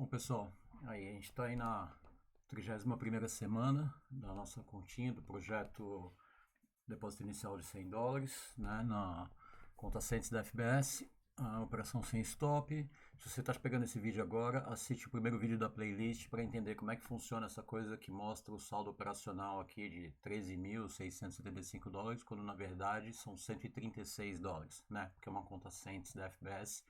Bom, pessoal, aí a gente está aí na 31ª semana da nossa continha do projeto Depósito Inicial de $100, né, na conta Centes da FBS, a operação sem stop. Se você está pegando esse vídeo agora, assiste o primeiro vídeo da playlist para entender como é que funciona essa coisa que mostra o saldo operacional aqui de $13.675, quando na verdade são $136, né, porque é uma conta Centes da FBS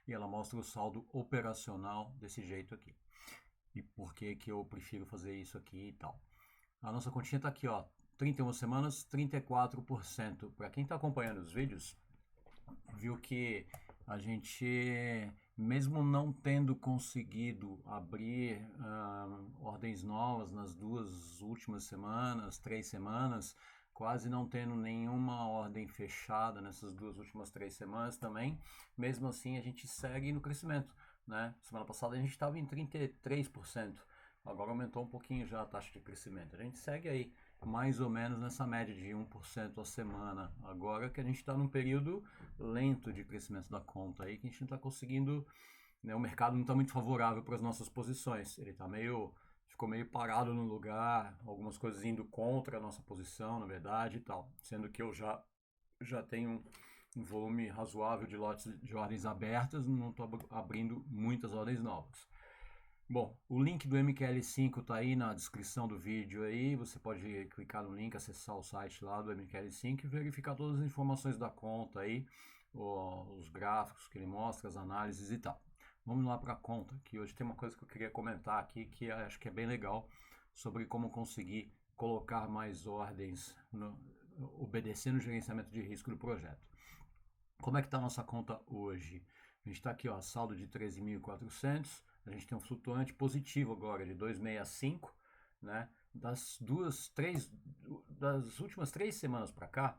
e ela mostra o saldo operacional desse jeito aqui. E por que que eu prefiro fazer isso aqui e tal. A nossa continha está aqui, ó, 31 semanas, 34%. Para quem está acompanhando os vídeos, viu que a gente, mesmo não tendo conseguido abrir ordens novas nas 2 últimas semanas, 3 semanas, quase não tendo nenhuma ordem fechada nessas 2 últimas 3 semanas também, mesmo assim a gente segue no crescimento, né? Semana passada a gente estava em 33%, agora aumentou um pouquinho já a taxa de crescimento. A gente segue aí mais ou menos nessa média de 1% a semana, agora que a gente está num período lento de crescimento da conta aí, que a gente não está conseguindo, né, o mercado não está muito favorável para as nossas posições, ele está ficou meio parado no lugar, algumas coisas indo contra a nossa posição, na verdade, e tal, sendo que eu já tenho um volume razoável de lotes de ordens abertas, não estou abrindo muitas ordens novas. Bom, o link do MQL5 está aí na descrição do vídeo aí, você pode clicar no link, acessar o site lá do MQL5 e verificar todas as informações da conta aí, os gráficos que ele mostra, as análises e tal. Vamos lá para a conta, que hoje tem uma coisa que eu queria comentar aqui, que acho que é bem legal, sobre como conseguir colocar mais ordens, obedecendo o gerenciamento de risco do projeto. Como é que está a nossa conta hoje? A gente está aqui, ó, saldo de 13.400, a gente tem um flutuante positivo agora de 265, né? Das últimas 3 semanas para cá,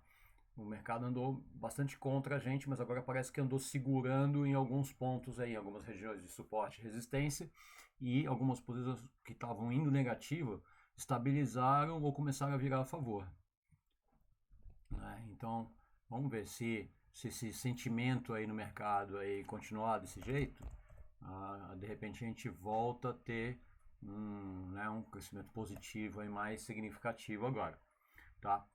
o mercado andou bastante contra a gente, mas agora parece que andou segurando em alguns pontos aí, algumas regiões de suporte e resistência, e algumas posições que estavam indo negativo estabilizaram ou começaram a virar a favor, né? Então, vamos ver se esse sentimento aí no mercado aí continuar desse jeito, de repente a gente volta a ter um crescimento positivo aí mais significativo agora, tá?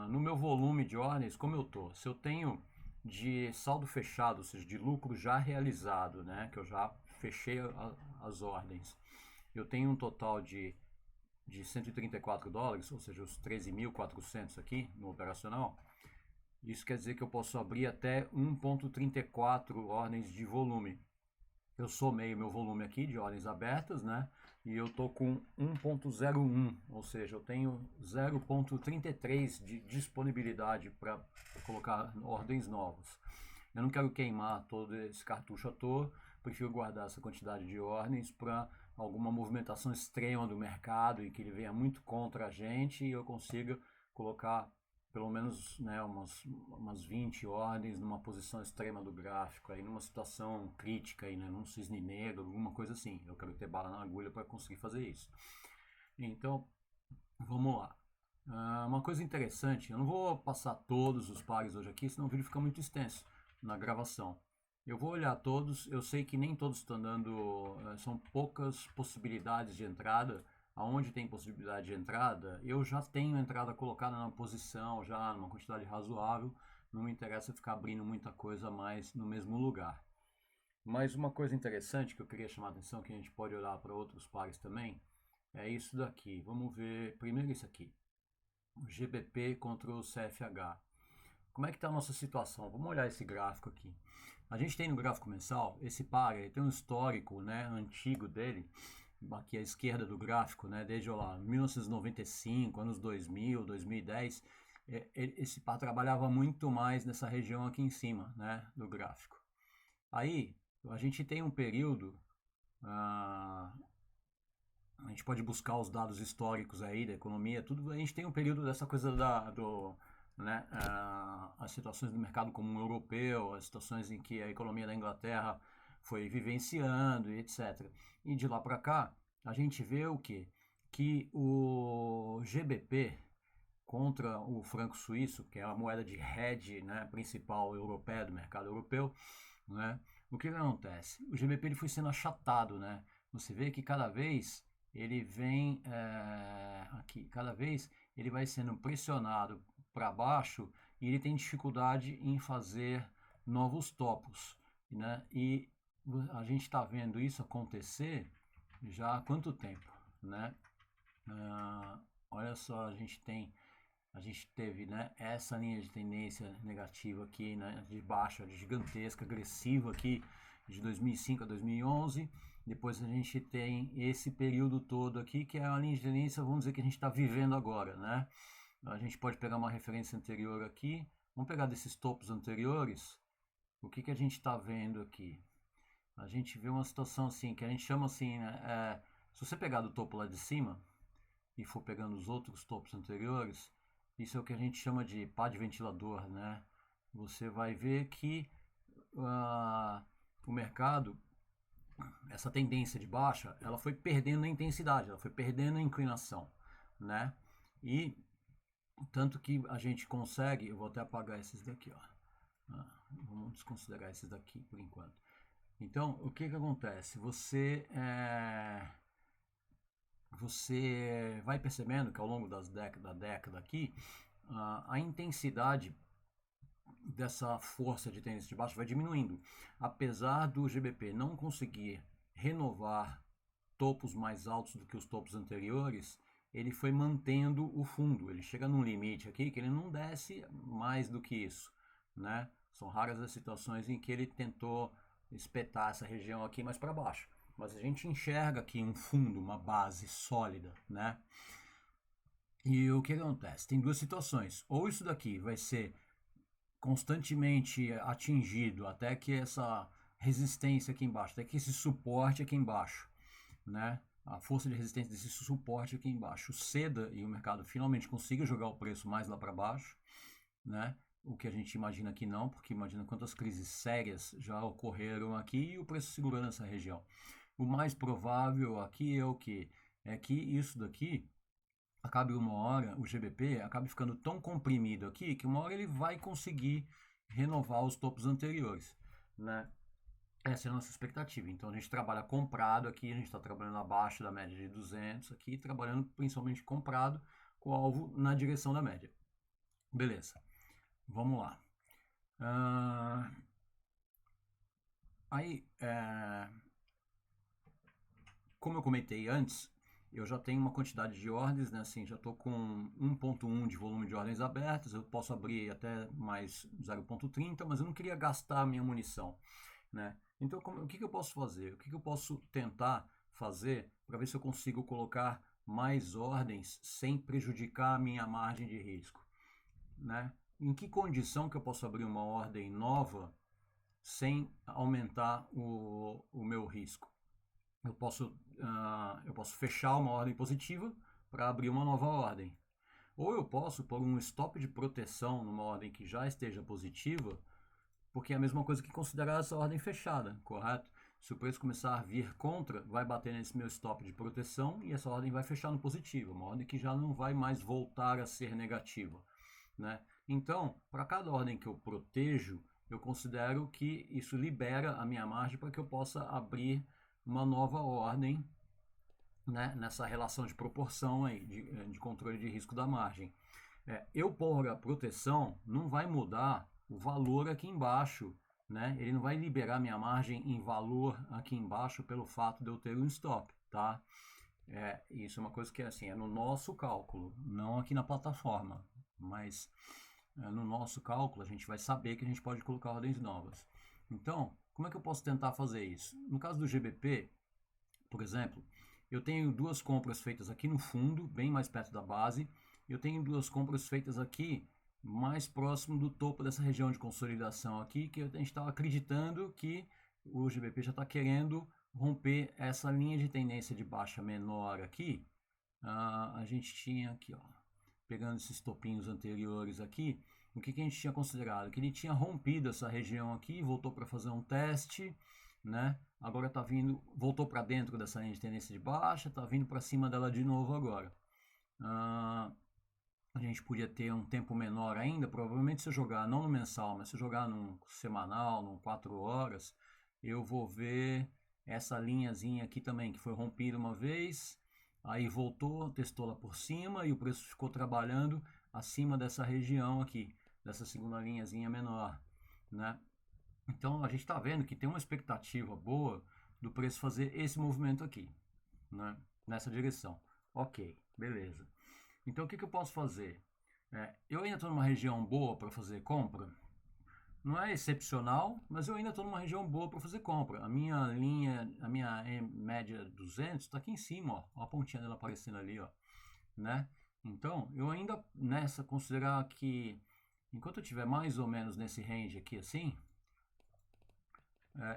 No meu volume de ordens, como eu tô? Se eu tenho de saldo fechado, ou seja, de lucro já realizado, né, que eu já fechei as ordens, eu tenho um total de $134, ou seja, os 13.400 aqui no operacional. Isso quer dizer que eu posso abrir até 1,34 ordens de volume. Eu somei o meu volume aqui de ordens abertas, né? E eu tô com 1,01, ou seja, eu tenho 0,33 de disponibilidade para colocar ordens novas. Eu não quero queimar todo esse cartucho à toa, prefiro guardar essa quantidade de ordens para alguma movimentação extrema do mercado e que ele venha muito contra a gente e eu consiga colocar pelo menos, né, umas 20 ordens numa posição extrema do gráfico, aí numa situação crítica, aí, né, num cisne negro, alguma coisa assim. Eu quero ter bala na agulha para conseguir fazer isso. Então, vamos lá. Uma coisa interessante, eu não vou passar todos os pares hoje aqui, senão o vídeo fica muito extenso na gravação. Eu vou olhar todos, eu sei que nem todos estão dando, são poucas possibilidades de entrada. Aonde tem possibilidade de entrada, eu já tenho entrada colocada na posição, já numa quantidade razoável, não me interessa ficar abrindo muita coisa mais no mesmo lugar. Mas uma coisa interessante que eu queria chamar a atenção, que a gente pode olhar para outros pares também, é isso daqui. Vamos ver primeiro isso aqui, o GBP contra o CFH. Como é que está a nossa situação? Vamos olhar esse gráfico aqui. A gente tem no gráfico mensal, esse par, ele tem um histórico, né, antigo dele, aqui à esquerda do gráfico, né, desde lá, 1995, anos 2000, 2010, esse par trabalhava muito mais nessa região aqui em cima, né, do gráfico. Aí, a gente tem um período, a gente pode buscar os dados históricos aí da economia, tudo, a gente tem um período dessa coisa né, as situações do mercado comum europeu, as situações em que a economia da Inglaterra foi vivenciando e etc. E de lá para cá, a gente vê o quê? Que o GBP contra o franco suíço, que é a moeda de hedge, né, principal europeia do mercado europeu, né, o que acontece? O GBP ele foi sendo achatado, né? Você vê que cada vez ele vem aqui, cada vez ele vai sendo pressionado para baixo e ele tem dificuldade em fazer novos topos, né? E a gente está vendo isso acontecer já há quanto tempo, né? Olha só, a gente teve, né, essa linha de tendência negativa aqui, né, de baixa, gigantesca, agressiva aqui, de 2005 a 2011. Depois a gente tem esse período todo aqui, que é a linha de tendência, vamos dizer, que a gente está vivendo agora, né? A gente pode pegar uma referência anterior aqui. Vamos pegar desses topos anteriores. O que a gente está vendo aqui? A gente vê uma situação assim, que a gente chama assim, né, se você pegar do topo lá de cima e for pegando os outros topos anteriores, isso é o que a gente chama de pá de ventilador, né? Você vai ver que o mercado, essa tendência de baixa, ela foi perdendo a intensidade, ela foi perdendo a inclinação, né? E tanto que a gente consegue, eu vou até apagar esses daqui, ó. Vamos desconsiderar esses daqui por enquanto. Então, o que acontece? Você vai percebendo que ao longo da década aqui, a intensidade dessa força de tendência de baixo vai diminuindo. Apesar do GBP não conseguir renovar topos mais altos do que os topos anteriores, ele foi mantendo o fundo. Ele chega num limite aqui que ele não desce mais do que isso, né? São raras as situações em que ele tentou espetar essa região aqui mais para baixo. Mas a gente enxerga aqui um fundo, uma base sólida, né? E o que acontece? Tem duas situações. Ou isso daqui vai ser constantemente atingido até que essa resistência aqui embaixo, até que esse suporte aqui embaixo, né? A força de resistência desse suporte aqui embaixo ceda e o mercado finalmente consiga jogar o preço mais lá para baixo, né? O que a gente imagina que não, porque imagina quantas crises sérias já ocorreram aqui e o preço segurando essa região. O mais provável aqui é o que? É que isso daqui acabe uma hora, o GBP acabe ficando tão comprimido aqui que uma hora ele vai conseguir renovar os topos anteriores, né? Essa é a nossa expectativa. Então a gente trabalha comprado aqui, a gente está trabalhando abaixo da média de 200 aqui, trabalhando principalmente comprado com o alvo na direção da média. Beleza, vamos lá. Como eu comentei antes, eu já tenho uma quantidade de ordens, né? Assim, já estou com 1.1 de volume de ordens abertas, eu posso abrir até mais 0.30, mas eu não queria gastar a minha munição, né? Então, o que eu posso fazer? O que eu posso tentar fazer para ver se eu consigo colocar mais ordens sem prejudicar a minha margem de risco, né? Em que condição que eu posso abrir uma ordem nova sem aumentar o meu risco? Eu posso fechar uma ordem positiva para abrir uma nova ordem. Ou eu posso pôr um stop de proteção numa ordem que já esteja positiva, porque é a mesma coisa que considerar essa ordem fechada, correto? Se o preço começar a vir contra, vai bater nesse meu stop de proteção e essa ordem vai fechar no positivo, uma ordem que já não vai mais voltar a ser negativa, né? Então, para cada ordem que eu protejo, eu considero que isso libera a minha margem para que eu possa abrir uma nova ordem, né, nessa relação de proporção aí, de controle de risco da margem. Eu pôr a proteção não vai mudar o valor aqui embaixo, né? Ele não vai liberar minha margem em valor aqui embaixo pelo fato de eu ter um stop, tá? Isso é uma coisa que assim, é no nosso cálculo, não aqui na plataforma, mas no nosso cálculo a gente vai saber que a gente pode colocar ordens novas. Então, como é que eu posso tentar fazer isso? No caso do GBP, por exemplo, eu tenho duas compras feitas aqui no fundo, bem mais perto da base. Eu tenho duas compras feitas aqui mais próximo do topo dessa região de consolidação aqui, que a gente estava acreditando que o GBP já está querendo romper essa linha de tendência de baixa menor aqui. A gente tinha aqui, ó, pegando esses topinhos anteriores aqui, o que a gente tinha considerado? Que ele tinha rompido essa região aqui, voltou para fazer um teste, né? Agora está vindo, voltou para dentro dessa linha de tendência de baixa, está vindo para cima dela de novo agora. A gente podia ter um tempo menor ainda, provavelmente se eu jogar não no mensal, mas se eu jogar num semanal, num 4 horas, eu vou ver essa linhazinha aqui também, que foi rompida uma vez, aí voltou, testou lá por cima e o preço ficou trabalhando acima dessa região aqui, dessa segunda linhazinha menor, né? Então a gente está vendo que tem uma expectativa boa do preço fazer esse movimento aqui, né? Nessa direção. Ok, beleza. Então o que eu posso fazer? Eu ainda estou numa região boa para fazer compra. Não é excepcional, mas eu ainda estou numa região boa para fazer compra. A minha linha, a minha média 200 está aqui em cima, ó. Ó a pontinha dela aparecendo ali, ó, né? Então, eu ainda nessa considerar que enquanto eu tiver mais ou menos nesse range aqui assim,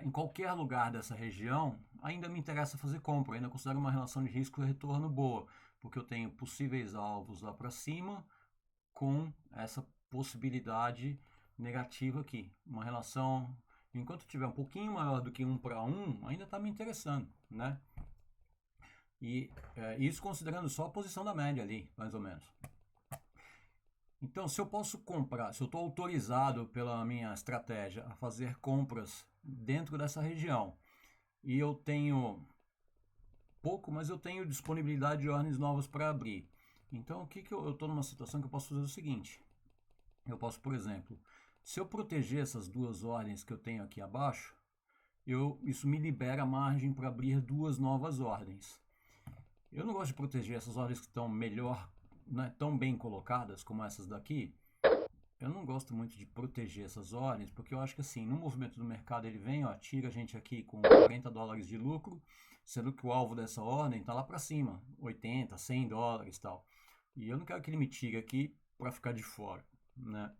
em qualquer lugar dessa região, ainda me interessa fazer compra, ainda considero uma relação de risco e retorno boa, porque eu tenho possíveis alvos lá para cima com essa possibilidade negativa aqui. Uma relação, enquanto tiver um pouquinho maior do que 1 para 1, ainda está me interessando, né? E isso considerando só a posição da média ali, mais ou menos. Então, se eu posso comprar, se eu estou autorizado pela minha estratégia a fazer compras dentro dessa região e eu tenho pouco, mas eu tenho disponibilidade de ordens novas para abrir. Então, o que eu estou numa situação que eu posso fazer o seguinte: eu posso, por exemplo, se eu proteger essas duas ordens que eu tenho aqui abaixo, isso me libera margem para abrir duas novas ordens. Eu não gosto de proteger essas ordens que estão melhor, né, tão bem colocadas como essas daqui. Eu não gosto muito de proteger essas ordens, porque eu acho que assim, no movimento do mercado ele vem, ó, tira a gente aqui com 40 dólares de lucro, sendo que o alvo dessa ordem está lá para cima, 80, 100 dólares e tal. E eu não quero que ele me tire aqui para ficar de fora, né?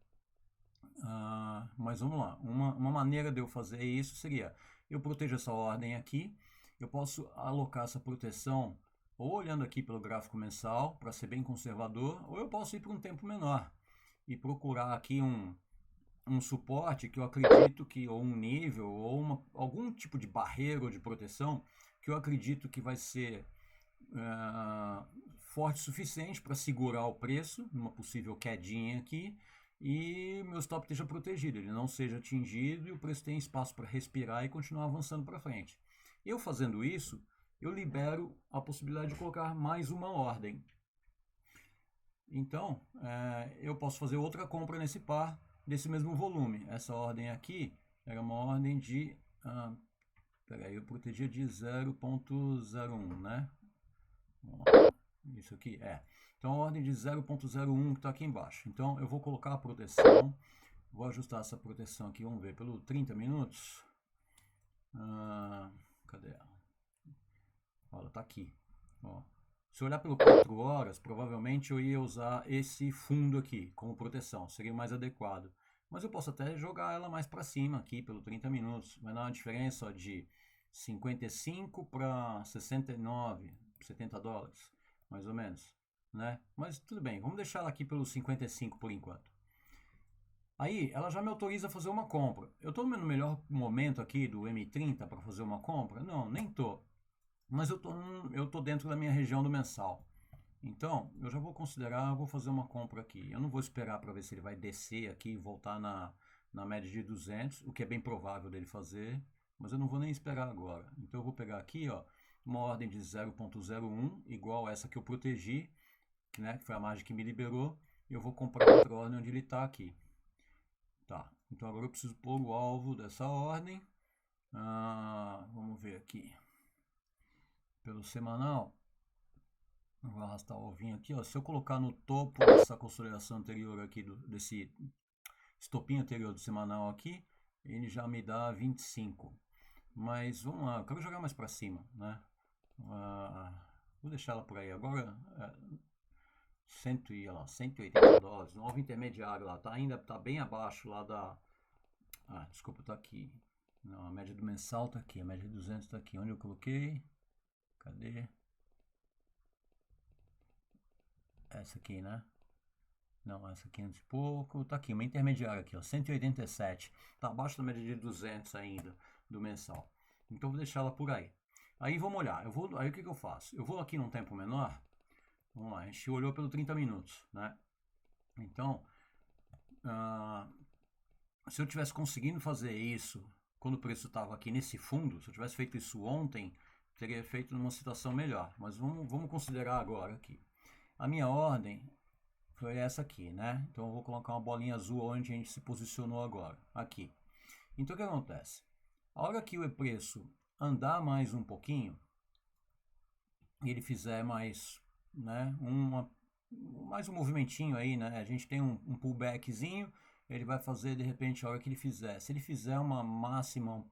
Mas vamos lá, uma maneira de eu fazer isso seria, eu protejo essa ordem aqui, eu posso alocar essa proteção ou olhando aqui pelo gráfico mensal, para ser bem conservador, ou eu posso ir para um tempo menor e procurar aqui um suporte que eu acredito que, ou um nível, ou algum tipo de barreira ou de proteção que eu acredito que vai ser forte o suficiente para segurar o preço numa possível quedinha aqui e meu stop esteja protegido, ele não seja atingido e o preço tenha espaço para respirar e continuar avançando para frente. Eu fazendo isso, eu libero a possibilidade de colocar mais uma ordem. Então, eu posso fazer outra compra nesse par desse mesmo volume. Essa ordem aqui era uma ordem de... peraí, eu protegia de 0.01, né? Isso aqui, Então, a ordem de 0.01 que está aqui embaixo. Então, eu vou colocar a proteção. Vou ajustar essa proteção aqui, vamos ver, pelo 30 minutos. Cadê ela? Olha, tá aqui. Ó. Se eu olhar pelo 4 horas, provavelmente eu ia usar esse fundo aqui como proteção, seria mais adequado. Mas eu posso até jogar ela mais para cima aqui pelo 30 minutos. Vai dar uma diferença de 55 para 69, 70 dólares, mais ou menos, né? Mas tudo bem, vamos deixar ela aqui pelos 55 por enquanto. Aí ela já me autoriza a fazer uma compra. Eu estou no melhor momento aqui do M30 para fazer uma compra? Não, nem estou. Mas eu tô dentro da minha região do mensal. Então, eu já vou considerar, vou fazer uma compra aqui. Eu não vou esperar para ver se ele vai descer aqui e voltar na média de 200, o que é bem provável dele fazer, mas eu não vou nem esperar agora. Então, eu vou pegar aqui, ó, uma ordem de 0.01, igual essa que eu protegi, né, que foi a margem que me liberou, e eu vou comprar outra ordem onde ele está aqui. Tá, então agora eu preciso pôr o alvo dessa ordem. Vamos ver aqui. Pelo semanal, vou arrastar o ovinho aqui, ó. Se eu colocar no topo dessa consolidação anterior aqui, desse estopinho anterior do semanal aqui, ele já me dá 25. Mas vamos lá, eu quero jogar mais para cima, né? Vou deixar ela por aí. Agora, 180 dólares, no alvo intermediário lá, tá? Ainda tá bem abaixo lá da... desculpa, tá aqui. Não, a média do mensal tá aqui, a média de 200 tá aqui. Onde eu coloquei? Cadê? Essa aqui, né? Não, essa aqui antes de pouco. Tá aqui, uma intermediária aqui, ó, 187. Tá abaixo da média de 200 ainda, do mensal. Então vou deixar ela por aí. Aí vamos olhar. Aí o que eu faço? Eu vou aqui num tempo menor. Vamos lá, a gente olhou pelo 30 minutos, né? Então, se eu tivesse conseguindo fazer isso quando o preço estava aqui nesse fundo, se eu tivesse feito isso ontem, teria feito numa situação melhor. Mas vamos considerar agora aqui. A minha ordem foi essa aqui, né? Então eu vou colocar uma bolinha azul onde a gente se posicionou agora, aqui. Então o que acontece? A hora que o preço andar mais um pouquinho, e ele fizer mais, né, mais um movimentinho aí, né? A gente tem um pullbackzinho, ele vai fazer de repente a hora que ele fizer. Se ele fizer uma máxima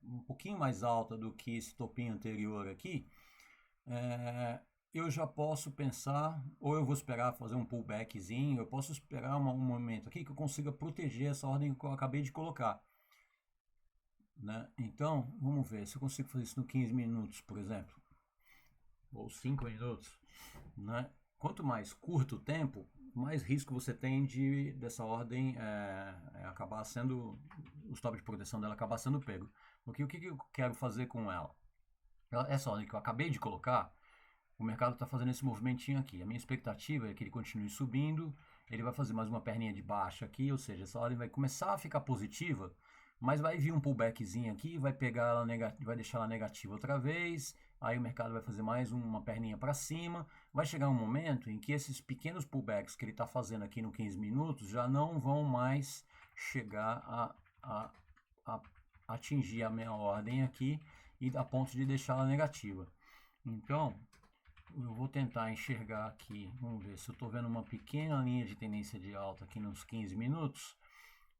um pouquinho mais alta do que esse topinho anterior aqui, eu já posso pensar, ou eu vou esperar fazer um pullbackzinho, eu posso esperar um momento aqui que eu consiga proteger essa ordem que eu acabei de colocar. Né? Então, vamos ver se eu consigo fazer isso no 15 minutos, por exemplo, ou 5 minutos. Né? Quanto mais curto o tempo, mais risco você tem dessa ordem acabar sendo, o stop de proteção dela acabar sendo pego. O que eu quero fazer com ela? Essa ordem que eu acabei de colocar, o mercado está fazendo esse movimentinho aqui. A minha expectativa é que ele continue subindo, ele vai fazer mais uma perninha de baixa aqui, ou seja, essa ordem vai começar a ficar positiva, mas vai vir um pullbackzinho aqui, vai pegar ela vai deixar ela negativa outra vez, aí o mercado vai fazer mais uma perninha para cima, vai chegar um momento em que esses pequenos pullbacks que ele está fazendo aqui no 15 minutos já não vão mais chegar a atingir a minha ordem aqui e a ponto de deixá-la negativa. Então, eu vou tentar enxergar aqui, vamos ver se eu estou vendo uma pequena linha de tendência de alta aqui nos 15 minutos.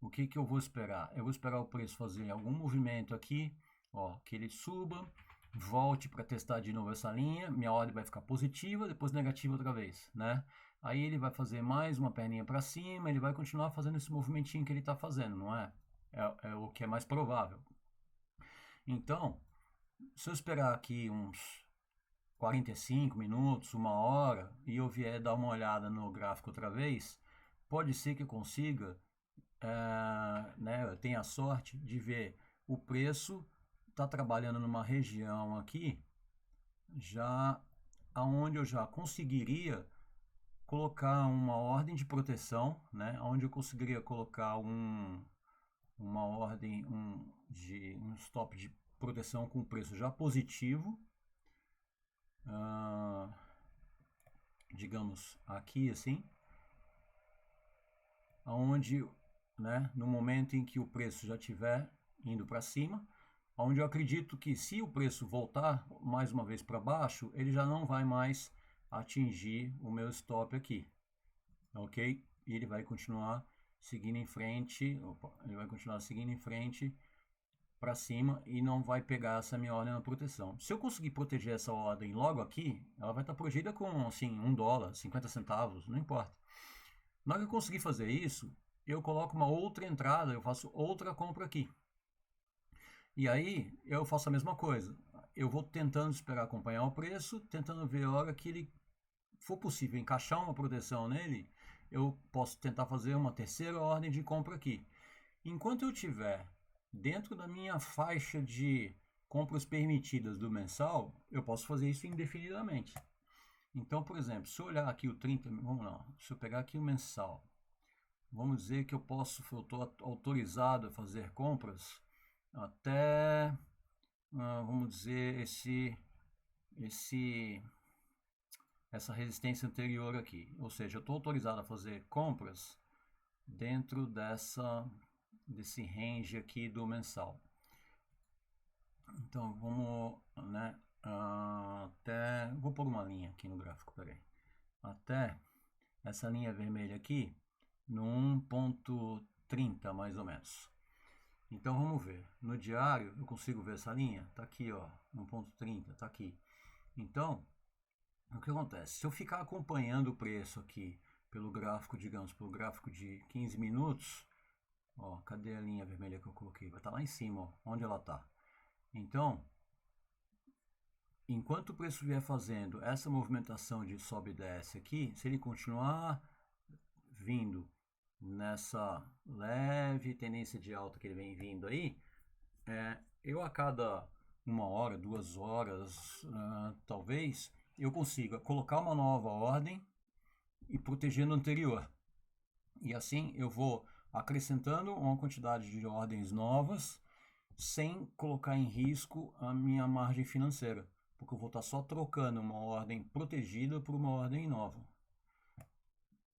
O que eu vou esperar? Eu vou esperar o preço fazer algum movimento aqui, ó, que ele suba, volte para testar de novo essa linha, minha ordem vai ficar positiva, depois negativa outra vez, né? Aí ele vai fazer mais uma perninha para cima, ele vai continuar fazendo esse movimentinho que ele está fazendo, não é? É o que é mais provável. Então, se eu esperar aqui uns 45 minutos, uma hora, e eu vier dar uma olhada no gráfico outra vez, pode ser que eu consiga, né, eu tenha a sorte de ver o preço está trabalhando numa região aqui, já aonde eu já conseguiria colocar uma ordem de proteção, né, onde eu conseguiria colocar uma ordem, um stop de proteção com preço já positivo, digamos aqui assim, aonde, né, no momento em que o preço já estiver indo para cima, onde eu acredito que se o preço voltar mais uma vez para baixo, ele já não vai mais atingir o meu stop aqui, ok? E ele vai continuar seguindo em frente, para cima e não vai pegar essa minha ordem na proteção. Se eu conseguir proteger essa ordem logo aqui, ela vai estar protegida com assim, $1, 50 centavos, não importa. Na hora que eu conseguir fazer isso, eu coloco uma outra entrada, eu faço outra compra aqui. E aí eu faço a mesma coisa. Eu vou tentando esperar acompanhar o preço, tentando ver a hora que ele for possível encaixar uma proteção nele, eu posso tentar fazer uma terceira ordem de compra aqui. Enquanto eu tiver dentro da minha faixa de compras permitidas do mensal, eu posso fazer isso indefinidamente. Então, por exemplo, se eu olhar aqui o 30, vamos lá, se eu pegar aqui o mensal, vamos dizer que eu estou autorizado a fazer compras até, vamos dizer, essa resistência anterior aqui. Ou seja, eu estou autorizado a fazer compras dentro desse range aqui do mensal. Então, vamos, né, vou pôr uma linha aqui no gráfico, peraí. Até essa linha vermelha aqui, no 1.30 mais ou menos. Então vamos ver, no diário eu consigo ver essa linha, tá aqui ó, 1.30, tá aqui. Então, o que acontece? Se eu ficar acompanhando o preço aqui pelo gráfico, digamos, pelo gráfico de 15 minutos, ó, cadê a linha vermelha que eu coloquei? Vai estar lá em cima, ó, onde ela está. Então, enquanto o preço vier fazendo essa movimentação de sobe e desce aqui, se ele continuar vindo nessa leve tendência de alta que ele vem vindo aí, eu a cada 1 hora, 2 horas, talvez, eu consiga colocar uma nova ordem e protegendo a anterior. E assim eu vou acrescentando uma quantidade de ordens novas sem colocar em risco a minha margem financeira, porque eu vou estar só trocando uma ordem protegida por uma ordem nova.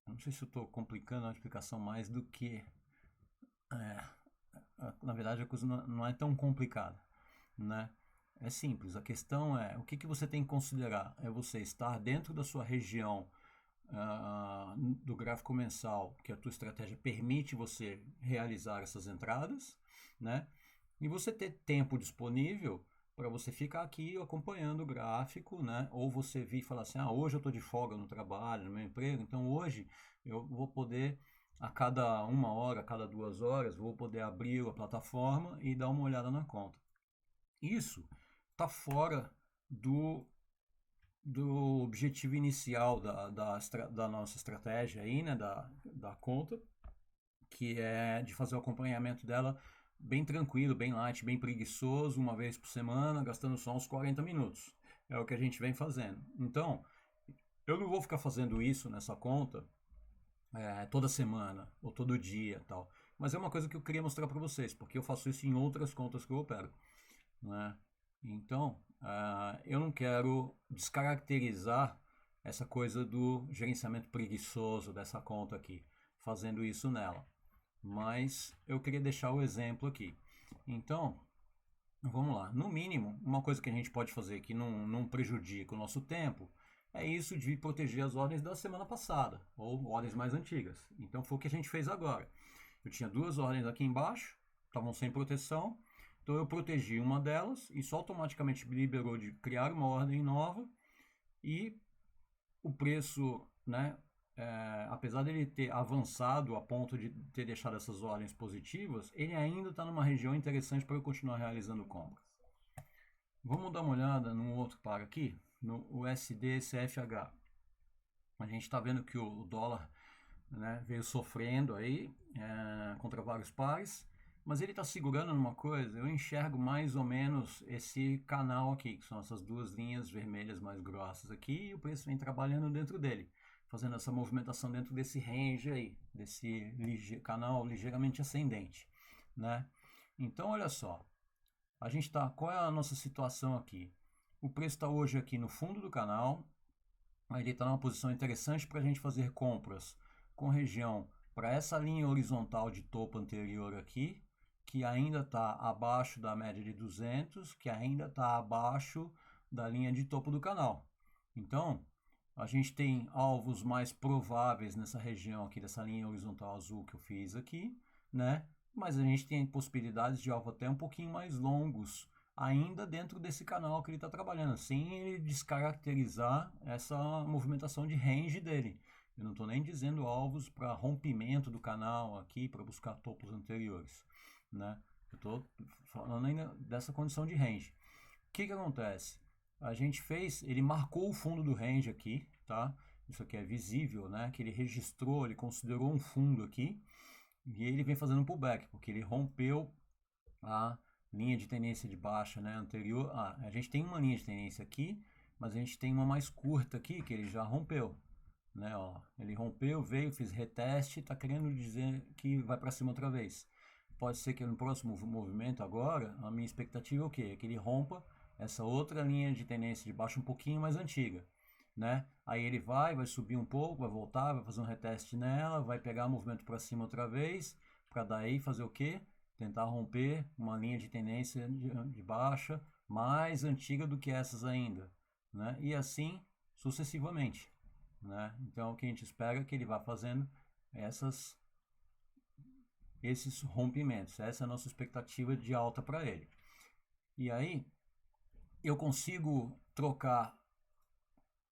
Não sei se eu estou complicando a explicação mais do que... na verdade, a coisa não é tão complicada, né? É simples. A questão é, o que você tem que considerar? É você estar dentro da sua região do gráfico mensal, que a tua estratégia permite você realizar essas entradas, né? E você ter tempo disponível para você ficar aqui acompanhando o gráfico, né? Ou você vir e falar assim, hoje eu estou de folga no trabalho, no meu emprego, então hoje eu vou poder, a cada 1 hora, a cada 2 horas, vou poder abrir a plataforma e dar uma olhada na conta. Isso está fora do objetivo inicial da nossa estratégia aí, né, da conta, que é de fazer o acompanhamento dela bem tranquilo, bem light, bem preguiçoso, uma vez por semana, gastando só uns 40 minutos. É o que a gente vem fazendo. Então, eu não vou ficar fazendo isso nessa conta toda semana ou todo dia tal. Mas é uma coisa que eu queria mostrar para vocês, porque eu faço isso em outras contas que eu opero, né? Então, eu não quero descaracterizar essa coisa do gerenciamento preguiçoso dessa conta aqui, fazendo isso nela. Mas eu queria deixar o exemplo aqui. Então, vamos lá. No mínimo, uma coisa que a gente pode fazer que não prejudica o nosso tempo é isso de proteger as ordens da semana passada, ou ordens mais antigas. Então, foi o que a gente fez agora. Eu tinha 2 ordens aqui embaixo, estavam sem proteção. Então eu protegi uma delas, isso automaticamente me liberou de criar uma ordem nova, e o preço, né, apesar dele ter avançado a ponto de ter deixado essas ordens positivas, ele ainda está numa região interessante para eu continuar realizando compras. Vamos dar uma olhada num outro par aqui, no USD-CFH. A gente está vendo que o dólar, né, veio sofrendo aí contra vários pares, mas ele está segurando numa coisa. Eu enxergo mais ou menos esse canal aqui, que são essas 2 linhas vermelhas mais grossas aqui, e o preço vem trabalhando dentro dele, fazendo essa movimentação dentro desse range aí, desse canal ligeiramente ascendente, né? Então, olha só, qual é a nossa situação aqui? O preço está hoje aqui no fundo do canal, ele está numa posição interessante para a gente fazer compras com região para essa linha horizontal de topo anterior aqui, que ainda está abaixo da média de 200, que ainda está abaixo da linha de topo do canal. Então, a gente tem alvos mais prováveis nessa região aqui, dessa linha horizontal azul que eu fiz aqui, né? Mas a gente tem possibilidades de alvo até um pouquinho mais longos, ainda dentro desse canal que ele está trabalhando, sem ele descaracterizar essa movimentação de range dele. Eu não estou nem dizendo alvos para rompimento do canal aqui, para buscar topos anteriores, né? Eu estou falando ainda dessa condição de range. O que acontece? A gente ele marcou o fundo do range aqui, tá? Isso aqui é visível, né? Que ele registrou, ele considerou um fundo aqui, e ele vem fazendo um pullback, porque ele rompeu a linha de tendência de baixa, né, anterior. A gente tem uma linha de tendência aqui, mas a gente tem uma mais curta aqui, que ele já rompeu, né, ó. Ele rompeu, veio, fiz reteste, está querendo dizer que vai para cima outra vez. Pode ser que no próximo movimento agora, a minha expectativa é o quê? É que ele rompa essa outra linha de tendência de baixa um pouquinho mais antiga, né? Aí ele vai subir um pouco, vai voltar, vai fazer um reteste nela, vai pegar o movimento para cima outra vez, para daí fazer o quê? Tentar romper uma linha de tendência de baixa mais antiga do que essas ainda, né? E assim sucessivamente, né? Então o que a gente espera é que ele vá fazendo esses rompimentos. Essa é a nossa expectativa de alta para ele. E aí eu consigo trocar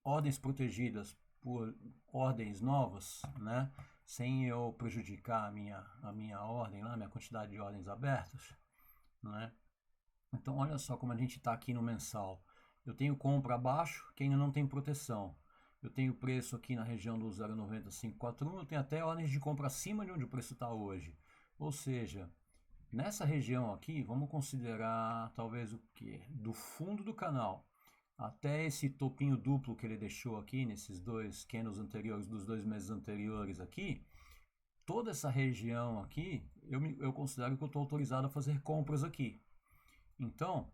ordens protegidas por ordens novas, né? Sem eu prejudicar a minha ordem, a minha quantidade de ordens abertas, né? Então, olha só como a gente está aqui no mensal. Eu tenho compra abaixo, que ainda não tem proteção. Eu tenho preço aqui na região do 0,90541, eu tenho até ordens de compra acima de onde o preço está hoje. Ou seja, nessa região aqui, vamos considerar talvez o que? Do fundo do canal até esse topinho duplo que ele deixou aqui, nesses 2 candles anteriores, dos 2 meses anteriores aqui, toda essa região aqui, eu considero que eu estou autorizado a fazer compras aqui, Então,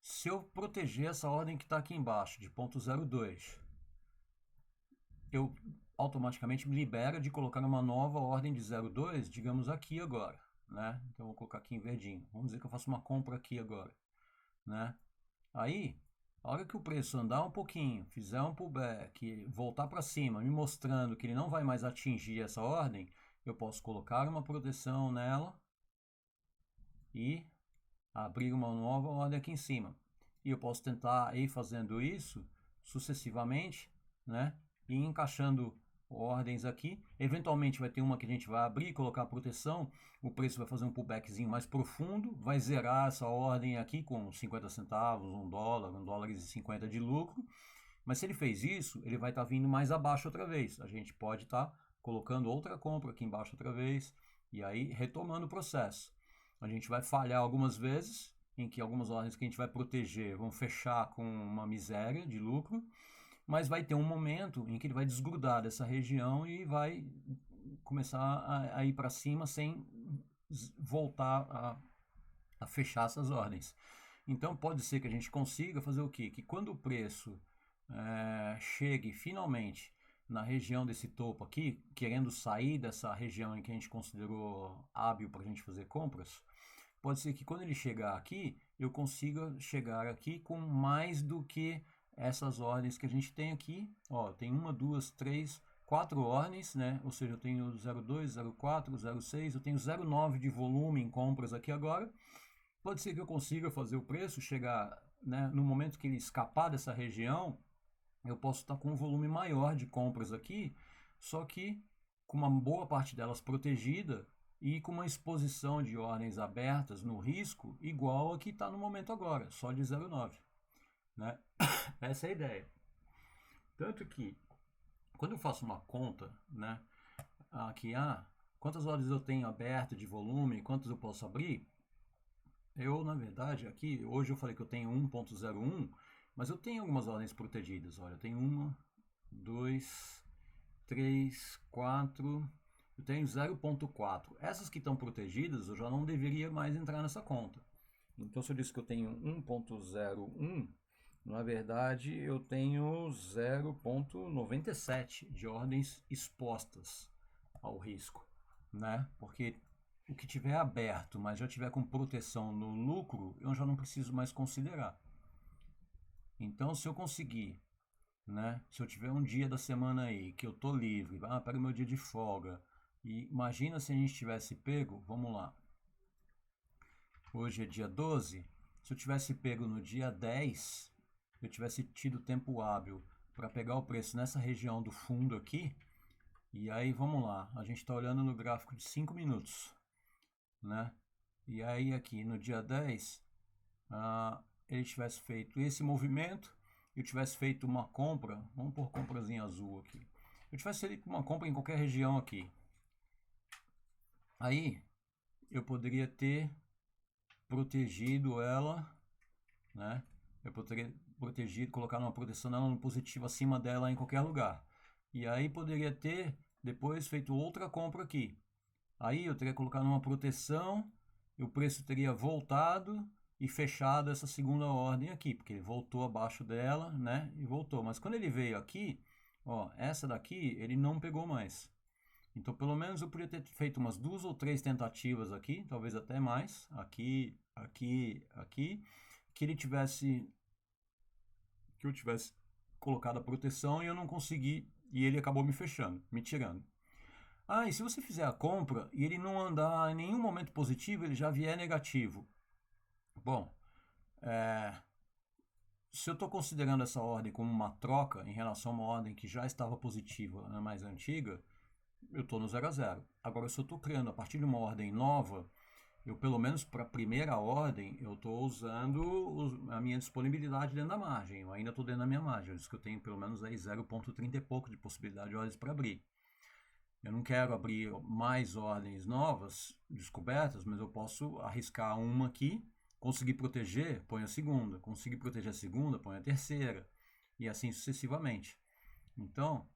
se eu proteger essa ordem que está aqui embaixo, de ponto 02, eu automaticamente me libero de colocar uma nova ordem de 02, digamos aqui agora, né? Então, eu vou colocar aqui em verdinho. Vamos dizer que eu faço uma compra aqui agora, né? Aí, a hora que o preço andar um pouquinho, fizer um pullback, voltar para cima, me mostrando que ele não vai mais atingir essa ordem, eu posso colocar uma proteção nela e abrir uma nova ordem aqui em cima. E eu posso tentar ir fazendo isso sucessivamente, né? E encaixando ordens aqui. Eventualmente vai ter uma que a gente vai abrir, colocar a proteção, o preço vai fazer um pullbackzinho mais profundo, vai zerar essa ordem aqui com 50 centavos, $1 e 50 de lucro. Mas se ele fez isso, ele vai estar vindo mais abaixo outra vez. A gente pode estar colocando outra compra aqui embaixo outra vez e aí retomando o processo. A gente vai falhar algumas vezes, em que algumas ordens que a gente vai proteger vão fechar com uma miséria de lucro, mas vai ter um momento em que ele vai desgrudar dessa região e vai começar a ir para cima sem voltar a fechar essas ordens. Então pode ser que a gente consiga fazer o quê? Que quando o preço chegue finalmente na região desse topo aqui, querendo sair dessa região em que a gente considerou hábil para a gente fazer compras, pode ser que quando ele chegar aqui, eu consiga chegar aqui com mais do que essas ordens que a gente tem aqui. Ó, tem 1, 2, 3, 4 ordens, né? Ou seja, eu tenho 02, 04, 06, eu tenho 09 de volume em compras aqui agora. Pode ser que eu consiga fazer o preço chegar, né, no momento que ele escapar dessa região, eu posso estar com um volume maior de compras aqui, só que com uma boa parte delas protegida e com uma exposição de ordens abertas no risco igual a que está no momento agora, só de 0,9. Né? Essa é a ideia. Tanto que, quando eu faço uma conta, né, aqui, quantas ordens eu tenho aberto de volume, quantas eu posso abrir, eu, na verdade, aqui, hoje eu falei que eu tenho 1.01, mas eu tenho algumas ordens protegidas. Olha, eu tenho 1, 2, 3, 4, eu tenho 0.4. Essas que estão protegidas, eu já não deveria mais entrar nessa conta. Então, se eu disse que eu tenho 1.01, na verdade, eu tenho 0.97 de ordens expostas ao risco, né? Porque o que tiver aberto, mas já tiver com proteção no lucro, eu já não preciso mais considerar. Então, se eu conseguir, né? Se eu tiver um dia da semana aí que eu tô livre, pega o meu dia de folga, e imagina se a gente tivesse pego, vamos lá, hoje é dia 12, se eu tivesse pego no dia 10, eu tivesse tido tempo hábil para pegar o preço nessa região do fundo aqui, e aí vamos lá, a gente está olhando no gráfico de 5 minutos, né? E aí aqui no dia 10, ele tivesse feito esse movimento, eu tivesse feito uma compra, vamos por comprazinha azul aqui, eu tivesse feito uma compra em qualquer região aqui, aí eu poderia ter protegido ela, né? Eu poderia protegido, colocar uma proteção nela no positivo acima dela em qualquer lugar. E aí poderia ter depois feito outra compra aqui. Aí eu teria colocado uma proteção, e o preço teria voltado e fechado essa segunda ordem aqui, porque ele voltou abaixo dela, né? E voltou. Mas quando ele veio aqui, ó, essa daqui ele não pegou mais. Então, pelo menos eu podia ter feito umas 2 ou 3 tentativas aqui, talvez até mais, aqui, aqui, aqui, que ele tivesse, que eu tivesse colocado a proteção e eu não consegui, e ele acabou me fechando, me tirando. E se você fizer a compra e ele não andar em nenhum momento positivo, ele já vier negativo. Bom, se eu estou considerando essa ordem como uma troca em relação a uma ordem que já estava positiva, a mais antiga, eu estou no 0 a 0. Agora, se eu estou criando a partir de uma ordem nova, eu pelo menos para a primeira ordem, eu estou usando a minha disponibilidade dentro da margem. Eu ainda estou dentro da minha margem. Eu disse que eu tenho pelo menos aí 0.30 e pouco de possibilidade de ordens para abrir. Eu não quero abrir mais ordens novas, descobertas, mas eu posso arriscar uma aqui, conseguir proteger, põe a segunda. Conseguir proteger a segunda, põe a terceira. E assim sucessivamente. Então,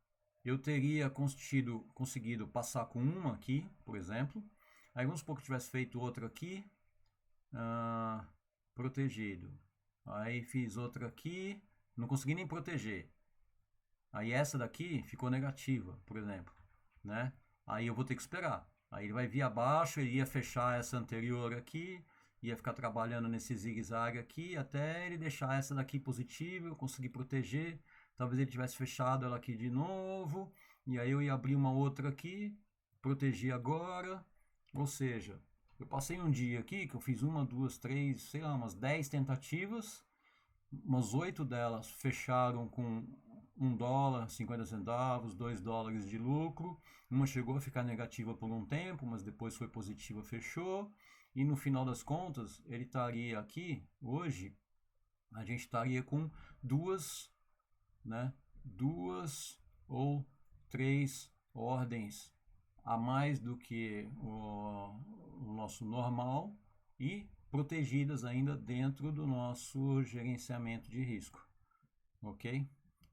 eu teria conseguido passar com uma aqui, por exemplo. Aí vamos supor que eu tivesse feito outra aqui, protegido. Aí fiz outra aqui, não consegui nem proteger. Aí essa daqui ficou negativa, por exemplo, né? Aí eu vou ter que esperar. Aí ele vai vir abaixo, ele ia fechar essa anterior aqui, ia ficar trabalhando nesse zigue-zague aqui, até ele deixar essa daqui positiva, eu conseguir proteger. Talvez ele tivesse fechado ela aqui de novo, e aí eu ia abrir uma outra aqui, proteger agora. Ou seja, eu passei um dia aqui que eu fiz uma, duas, três, sei lá, umas 10 tentativas, umas 8 delas fecharam com $1, 50 centavos, $2 de lucro. Uma chegou a ficar negativa por um tempo, mas depois foi positiva, fechou. E no final das contas, ele estaria aqui, hoje, a gente estaria com duas, né? Duas ou três ordens a mais do que o nosso normal e protegidas ainda dentro do nosso gerenciamento de risco, ok?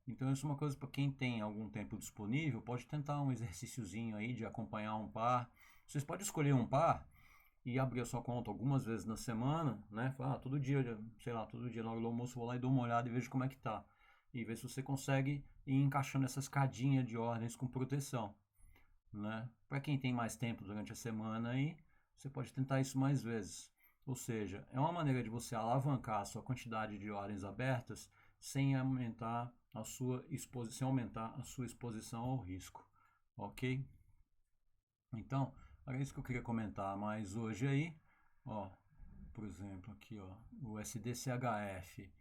Então isso é uma coisa para quem tem algum tempo disponível, pode tentar um exercíciozinho aí de acompanhar um par. Vocês podem escolher um par e abrir a sua conta algumas vezes na semana, né? Todo dia, sei lá, todo dia na hora do almoço eu vou lá e dou uma olhada e vejo como é que tá. E ver se você consegue ir encaixando essa escadinha de ordens com proteção, né? Para quem tem mais tempo durante a semana aí, você pode tentar isso mais vezes. Ou seja, é uma maneira de você alavancar a sua quantidade de ordens abertas sem aumentar a sua exposição ao risco, ok? Então, era isso que eu queria comentar mais hoje aí, ó, por exemplo, aqui, ó, o SDCHF,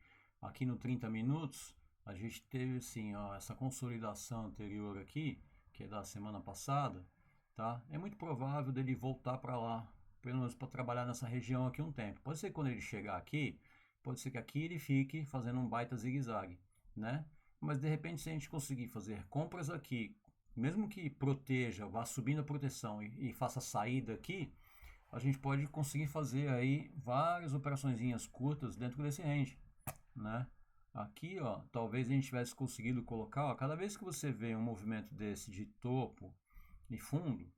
aqui no 30 minutos, a gente teve assim, ó, essa consolidação anterior aqui, que é da semana passada, tá? É muito provável dele voltar para lá, pelo menos para trabalhar nessa região aqui um tempo. Pode ser que quando ele chegar aqui, pode ser que aqui ele fique fazendo um baita zigue-zague, né? Mas de repente, se a gente conseguir fazer compras aqui, mesmo que proteja, vá subindo a proteção e faça saída aqui, a gente pode conseguir fazer aí várias operaçõezinhas curtas dentro desse range, né? Aqui, ó, talvez a gente tivesse conseguido colocar, ó, cada vez que você vê um movimento desse de topo e fundo,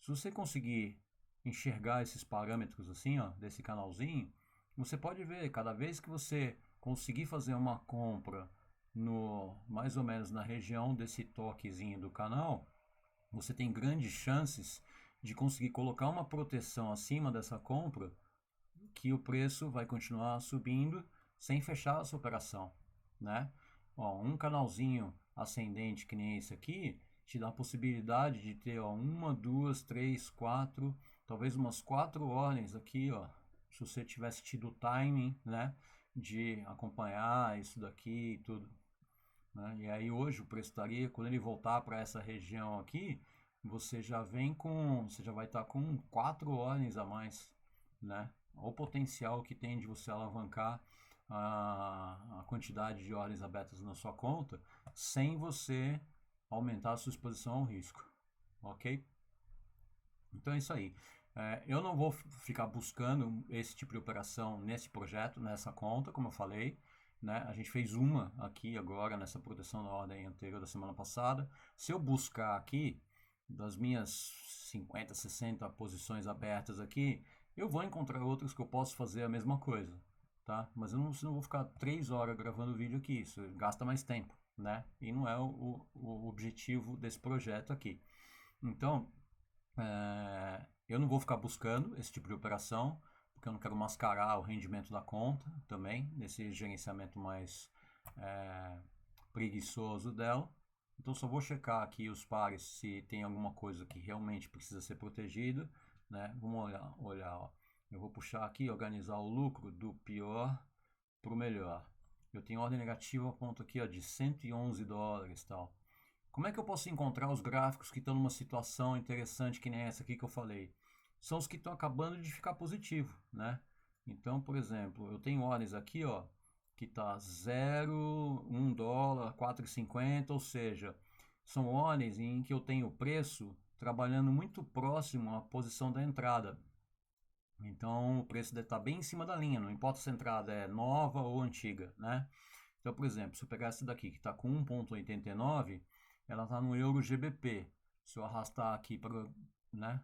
se você conseguir enxergar esses parâmetros assim, ó, desse canalzinho, você pode ver, cada vez que você conseguir fazer uma compra no mais ou menos na região desse toquezinho do canal, você tem grandes chances de conseguir colocar uma proteção acima dessa compra, que o preço vai continuar subindo sem fechar essa operação, né? Ó, um canalzinho ascendente que nem esse aqui te dá a possibilidade de ter, ó, uma, duas, três, quatro, talvez umas 4 ordens aqui, ó, se você tivesse tido o timing, né, de acompanhar isso daqui e tudo, né? E aí hoje o preço estaria, quando ele voltar para essa região aqui, você já vai estar com 4 ordens a mais, né? O potencial que tem de você alavancar a quantidade de ordens abertas na sua conta sem você aumentar a sua exposição ao risco, ok? Então é isso aí. Eu não vou ficar buscando esse tipo de operação nesse projeto, nessa conta, como eu falei, né? A gente fez uma aqui agora nessa proteção da ordem anterior da semana passada. Se eu buscar aqui, das minhas 50, 60 posições abertas aqui, eu vou encontrar outras que eu posso fazer a mesma coisa, tá? Mas eu não vou ficar 3 horas gravando vídeo aqui, isso gasta mais tempo, né? E não é o objetivo desse projeto aqui. Então, eu não vou ficar buscando esse tipo de operação, porque eu não quero mascarar o rendimento da conta também, nesse gerenciamento mais preguiçoso dela. Então só vou checar aqui os pares se tem alguma coisa que realmente precisa ser protegida, né? Vamos olhar, ó. Eu vou puxar aqui, organizar o lucro do pior para o melhor. Eu tenho ordem negativa, ponto aqui, ó, de $111 tal. Como é que eu posso encontrar os gráficos que estão numa situação interessante que nem essa aqui que eu falei? São os que estão acabando de ficar positivo, né? Então, por exemplo, eu tenho ordens aqui, ó, que tá 0, $1, 4,50, ou seja, são ordens em que eu tenho o preço trabalhando muito próximo à posição da entrada. Então, o preço deve estar bem em cima da linha, não importa se a entrada é nova ou antiga, né? Então, por exemplo, se eu pegar essa daqui que está com 1,89, ela está no euro GBP. Se eu arrastar aqui para, né,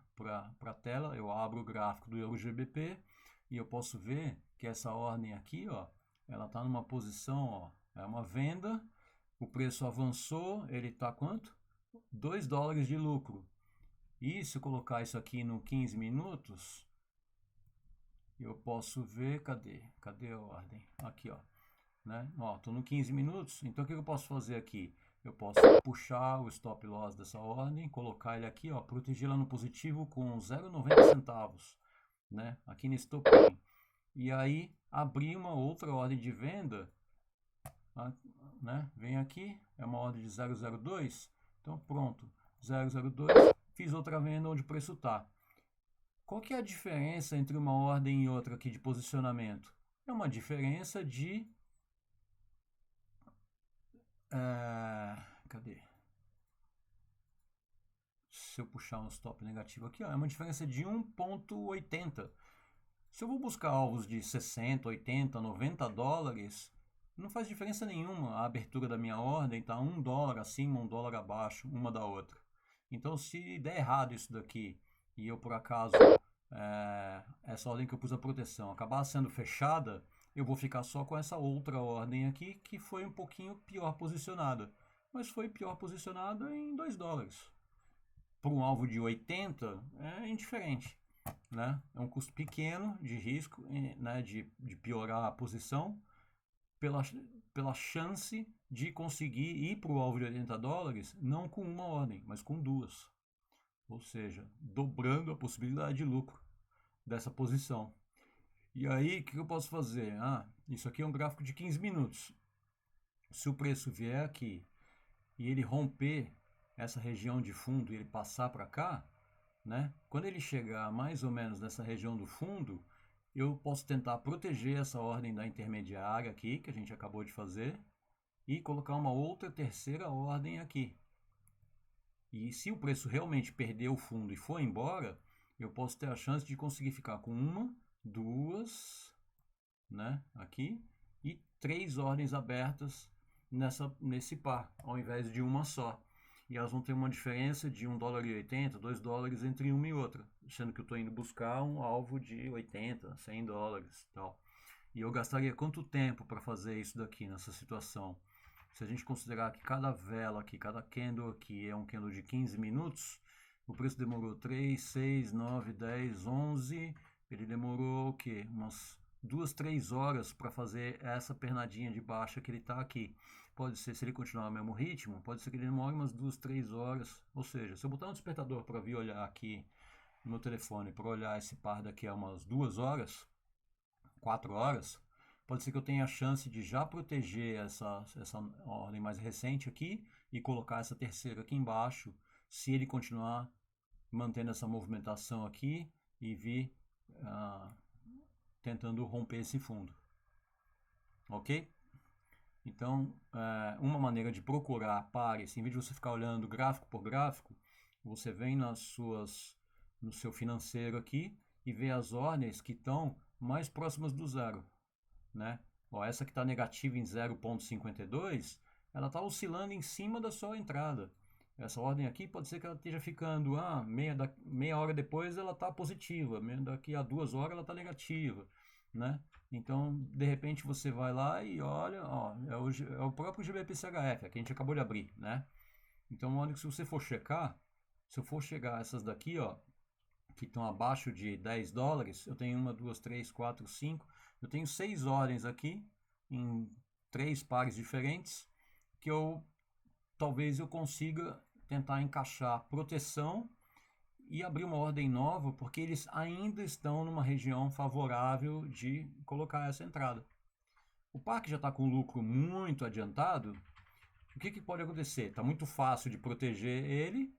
a tela, eu abro o gráfico do euro GBP, e eu posso ver que essa ordem aqui, ó, ela está numa posição, ó, é uma venda, o preço avançou, ele está quanto? 2 dólares de lucro. E se eu colocar isso aqui no 15 minutos, eu posso ver, cadê a ordem? Aqui, ó, né? Ó, tô no 15 minutos, então o que eu posso fazer aqui? Eu posso puxar o stop loss dessa ordem, colocar ele aqui, ó, protegê-la no positivo com 0,90 centavos, né? Aqui nesse topinho. E aí abrir uma outra ordem de venda, né? Vem aqui, é uma ordem de 0,02, então pronto, 0,02, fiz outra venda onde o preço tá. Qual que é a diferença entre uma ordem e outra aqui de posicionamento? É uma diferença de cadê? Se eu puxar um stop negativo aqui, ó, é uma diferença de 1,80. Se eu vou buscar alvos de 60, 80, 90 dólares, não faz diferença nenhuma a abertura da minha ordem, tá 1 dólar acima, 1 dólar abaixo, uma da outra. Então, se der errado isso daqui e eu por acaso essa ordem que eu pus a proteção acabar sendo fechada, eu vou ficar só com essa outra ordem aqui que foi um pouquinho pior posicionada, mas foi pior posicionada em 2 dólares. Para um alvo de 80 é indiferente, né? É um custo pequeno de risco, né, de piorar a posição pela chance de conseguir ir para o alvo de 80 dólares não com uma ordem, mas com duas. Ou seja, dobrando a possibilidade de lucro dessa posição. E aí, o que eu posso fazer? Isso aqui é um gráfico de 15 minutos. Se o preço vier aqui e ele romper essa região de fundo e ele passar para cá, né? Quando ele chegar mais ou menos nessa região do fundo, eu posso tentar proteger essa ordem da intermediária aqui, que a gente acabou de fazer, e colocar uma outra terceira ordem aqui. E se o preço realmente perder o fundo e for embora, eu posso ter a chance de conseguir ficar com uma, duas, né, aqui, e 3 ordens abertas nesse par, ao invés de uma só. E elas vão ter uma diferença de 1 dólar e 80, 2 dólares entre uma e outra, sendo que eu estou indo buscar um alvo de 80, 100 dólares e tal. E eu gastaria quanto tempo para fazer isso daqui, nessa situação? Se a gente considerar que cada vela aqui, cada candle aqui é um candle de 15 minutos, o preço demorou 3, 6, 9, 10, 11, ele demorou o quê? Umas 2, 3 horas para fazer essa pernadinha de baixa que ele está aqui. Pode ser, se ele continuar no mesmo ritmo, pode ser que ele demore umas 2, 3 horas. Ou seja, se eu botar um despertador para vir olhar aqui no meu telefone, para olhar esse par daqui a umas 2 horas, 4 horas, pode ser que eu tenha a chance de já proteger essa ordem mais recente aqui e colocar essa terceira aqui embaixo, se ele continuar mantendo essa movimentação aqui e vir tentando romper esse fundo. Ok? Então, uma maneira de procurar pares, em vez de você ficar olhando gráfico por gráfico, você vem no seu financeiro aqui e vê as ordens que estão mais próximas do zero, né? Ó, essa que está negativa em 0,52, ela está oscilando em cima da sua entrada. Essa ordem aqui pode ser que ela esteja ficando, meia hora depois ela está positiva, daqui a 2 horas ela está negativa, né? Então, de repente você vai lá e olha, ó, é o próprio GBP-CHF, que a gente acabou de abrir, né? Então, olha que se você for checar, se eu for chegar a essas daqui, ó, que estão abaixo de 10 dólares, eu tenho 1, 2, 3, 4, 5, eu tenho 6 ordens aqui, em 3 pares diferentes, que talvez eu consiga tentar encaixar proteção e abrir uma ordem nova, porque eles ainda estão numa região favorável de colocar essa entrada. O par que já está com lucro muito adiantado, o que pode acontecer? Está muito fácil de proteger ele,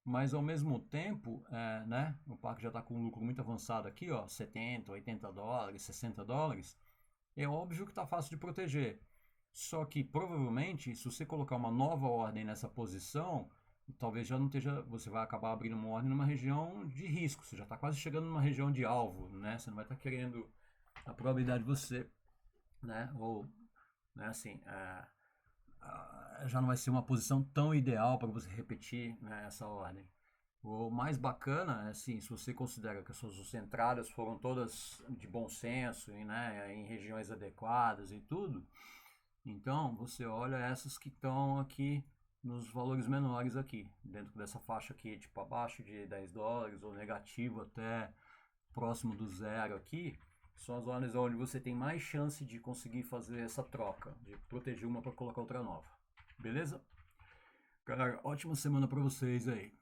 mas ao mesmo tempo, né, o par que já está com um lucro muito avançado aqui, ó, 70, 80 dólares, 60 dólares, é óbvio que está fácil de proteger. Só que provavelmente, se você colocar uma nova ordem nessa posição, talvez já não esteja, você vai acabar abrindo uma ordem numa região de risco, você já está quase chegando numa região de alvo, né? Você não vai estar querendo a probabilidade de você, né? Ou, né, assim, já não vai ser uma posição tão ideal para você repetir, né, essa ordem. O mais bacana é assim, se você considera que as suas entradas foram todas de bom senso, né, em regiões adequadas e tudo, então você olha essas que estão aqui nos valores menores aqui, dentro dessa faixa aqui, tipo abaixo de $10 ou negativo até próximo do zero aqui, são as ordens onde você tem mais chance de conseguir fazer essa troca, de proteger uma para colocar outra nova. Beleza? Galera, ótima semana para vocês aí.